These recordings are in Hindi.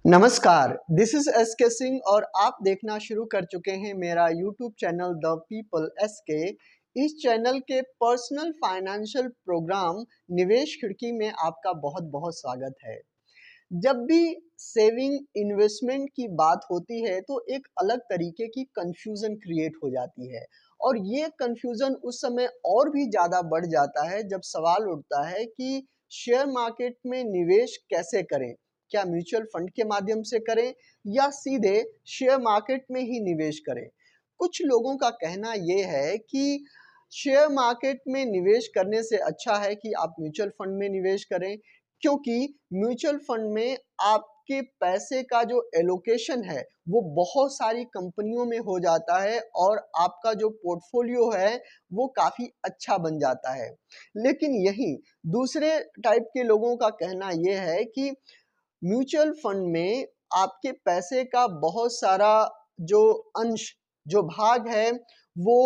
नमस्कार, दिस इज एस के सिंह और आप देखना शुरू कर चुके हैं मेरा YouTube channel the people S के। इस चैनल के पर्सनल फाइनेंशियल प्रोग्राम निवेश खिड़की में आपका बहुत बहुत स्वागत है। जब भी सेविंग इन्वेस्टमेंट की बात होती है तो एक अलग तरीके की कंफ्यूजन क्रिएट हो जाती है और ये कंफ्यूजन उस समय और भी ज़्यादा बढ़ जाता है जब सवाल उठता है कि शेयर मार्केट में निवेश कैसे करें, क्या म्यूचुअल फंड के माध्यम से करें या सीधे शेयर मार्केट में ही निवेश करें। कुछ लोगों का कहना ये है कि शेयर मार्केट में निवेश करने से अच्छा है कि आप म्यूचुअल फंड में निवेश करें, क्योंकि म्यूचुअल फंड में आपके पैसे का जो एलोकेशन है वो बहुत सारी कंपनियों में हो जाता है और आपका जो पोर्टफोलियो है वो काफ़ी अच्छा बन जाता है। लेकिन यही दूसरे टाइप के लोगों का कहना ये है कि म्यूचुअल फंड में आपके पैसे का बहुत सारा जो अंश जो भाग है वो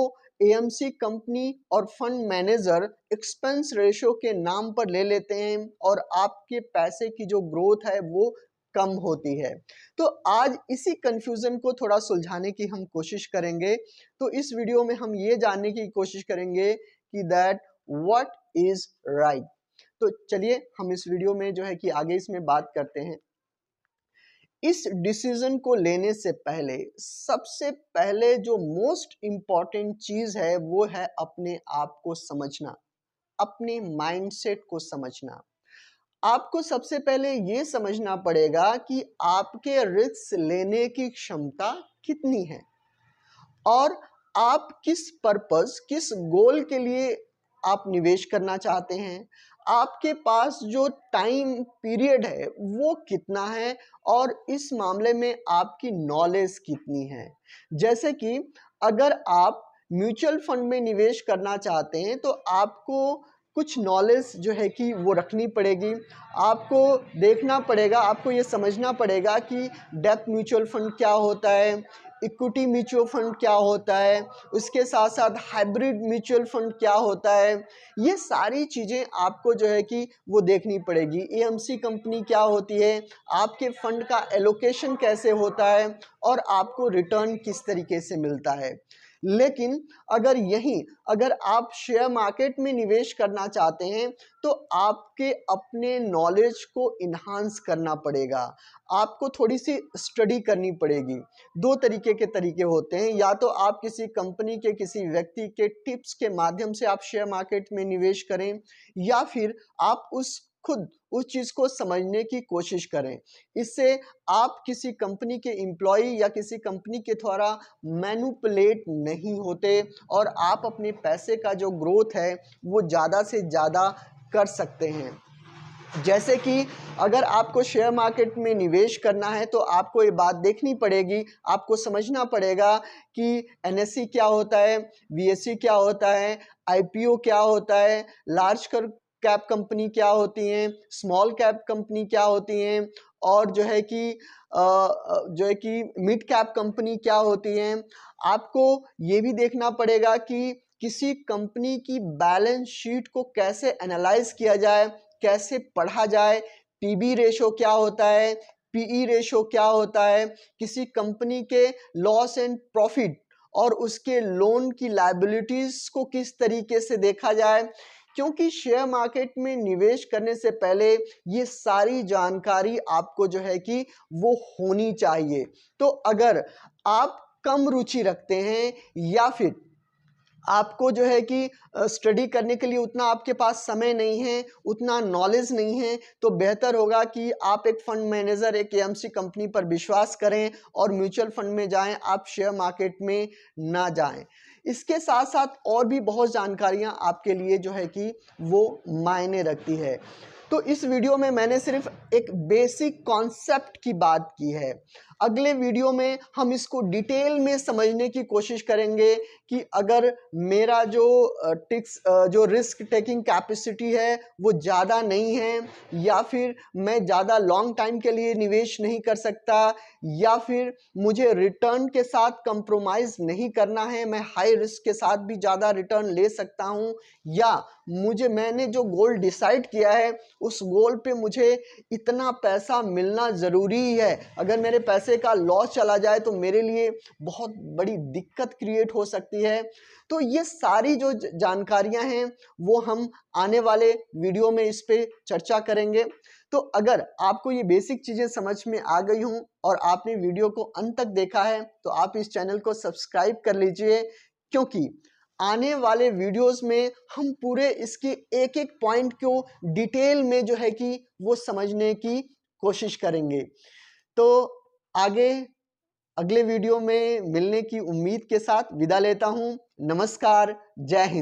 एएमसी कंपनी और फंड मैनेजर एक्सपेंस रेशो के नाम पर ले लेते हैं और आपके पैसे की जो ग्रोथ है वो कम होती है। तो आज इसी कंफ्यूजन को थोड़ा सुलझाने की हम कोशिश करेंगे। तो इस वीडियो में हम ये जानने की कोशिश करेंगे कि दैट व्हाट इज राइट। तो चलिए हम इस वीडियो में जो है कि आगे इसमें बात करते हैं। इस डिसीजन को लेने से पहले सबसे पहले जो मोस्ट इम्पॉर्टेंट चीज है वो है अपने आप को समझना, अपने माइंडसेट को समझना। आपको सबसे पहले ये समझना पड़ेगा कि आपके रिस्क लेने की क्षमता कितनी है और आप किस पर्पस, किस गोल के लिए आप निवेश करना चाहते हैं। आपके पास जो टाइम पीरियड है वो कितना है और इस मामले में आपकी नॉलेज कितनी है। जैसे कि अगर आप म्यूचुअल फंड में निवेश करना चाहते हैं तो आपको कुछ नॉलेज जो है कि वो रखनी पड़ेगी। आपको देखना पड़ेगा, आपको ये समझना पड़ेगा कि डेप्थ म्यूचुअल फंड क्या होता है, इक्विटी म्यूचुअल फंड क्या होता है, उसके साथ साथ हाइब्रिड म्यूचुअल फंड क्या होता है। ये सारी चीज़ें आपको जो है कि वो देखनी पड़ेगी। एएमसी कंपनी क्या होती है, आपके फंड का एलोकेशन कैसे होता है और आपको रिटर्न किस तरीके से मिलता है। लेकिन अगर आप शेयर मार्केट में निवेश करना चाहते हैं तो आपके अपने नॉलेज को इन्हांस करना पड़ेगा। आपको थोड़ी सी स्टडी करनी पड़ेगी। दो तरीके के तरीके होते हैं, या तो आप किसी कंपनी के किसी व्यक्ति के टिप्स के माध्यम से आप शेयर मार्केट में निवेश करें या फिर आप खुद उस चीज़ को समझने की कोशिश करें। इससे आप किसी कंपनी के एम्प्लॉय या किसी कंपनी के द्वारा मैनिपुलेट नहीं होते और आप अपने पैसे का जो ग्रोथ है वो ज़्यादा से ज़्यादा कर सकते हैं। जैसे कि अगर आपको शेयर मार्केट में निवेश करना है तो आपको ये बात देखनी पड़ेगी, आपको समझना पड़ेगा कि एनएसई क्या होता है, बीएसई क्या होता है, आईपीओ क्या होता है, लार्ज कैप कंपनी क्या होती हैं, स्मॉल कैप कंपनी क्या होती हैं और जो है कि मिड कैप कंपनी क्या होती हैं। आपको ये भी देखना पड़ेगा कि किसी कंपनी की बैलेंस शीट को कैसे एनालाइज किया जाए, कैसे पढ़ा जाए, पीबी रेशो क्या होता है, पीई रेशो क्या होता है, किसी कंपनी के लॉस एंड प्रॉफिट और उसके लोन की लायबिलिटीज को किस तरीके से देखा जाए। क्योंकि शेयर मार्केट में निवेश करने से पहले ये सारी जानकारी आपको जो है कि वो होनी चाहिए। तो अगर आप कम रुचि रखते हैं या फिर आपको जो है कि स्टडी करने के लिए उतना आपके पास समय नहीं है, उतना नॉलेज नहीं है, तो बेहतर होगा कि आप एक फंड मैनेजर, एक एएमसी कंपनी पर विश्वास करें और म्यूचुअल फंड में जाएं, आप शेयर मार्केट में ना जाएं। इसके साथ साथ और भी बहुत जानकारियां आपके लिए जो है कि वो मायने रखती है। तो इस वीडियो में मैंने सिर्फ एक बेसिक कॉन्सेप्ट की बात की है। अगले वीडियो में हम इसको डिटेल में समझने की कोशिश करेंगे कि अगर मेरा जो रिस्क टेकिंग कैपेसिटी है वो ज़्यादा नहीं है या फिर मैं ज़्यादा लॉन्ग टाइम के लिए निवेश नहीं कर सकता या फिर मुझे रिटर्न के साथ कंप्रोमाइज़ नहीं करना है, मैं हाई रिस्क के साथ भी ज़्यादा रिटर्न ले सकता हूँ, या मैंने जो गोल डिसाइड किया है उस गोल पे मुझे इतना पैसा मिलना ज़रूरी है, अगर मेरे पैसे का लॉस चला जाए तो मेरे लिए बहुत बड़ी दिक्कत क्रिएट हो सकती है। तो ये सारी जो जानकारियां हैं वो हम आने वाले वीडियो में इस पे चर्चा करेंगे। तो अगर आपको ये बेसिक चीज़ें समझ में आ गई हों और आपने वीडियो को अंत तक देखा है तो आप इस चैनल को सब्सक्राइब कर लीजिए, क्योंकि आने वाले वीडियोस में हम पूरे इसके एक एक पॉइंट को डिटेल में जो है कि वो समझने की कोशिश करेंगे। तो आगे अगले वीडियो में मिलने की उम्मीद के साथ विदा लेता हूं। नमस्कार, जय हिंद।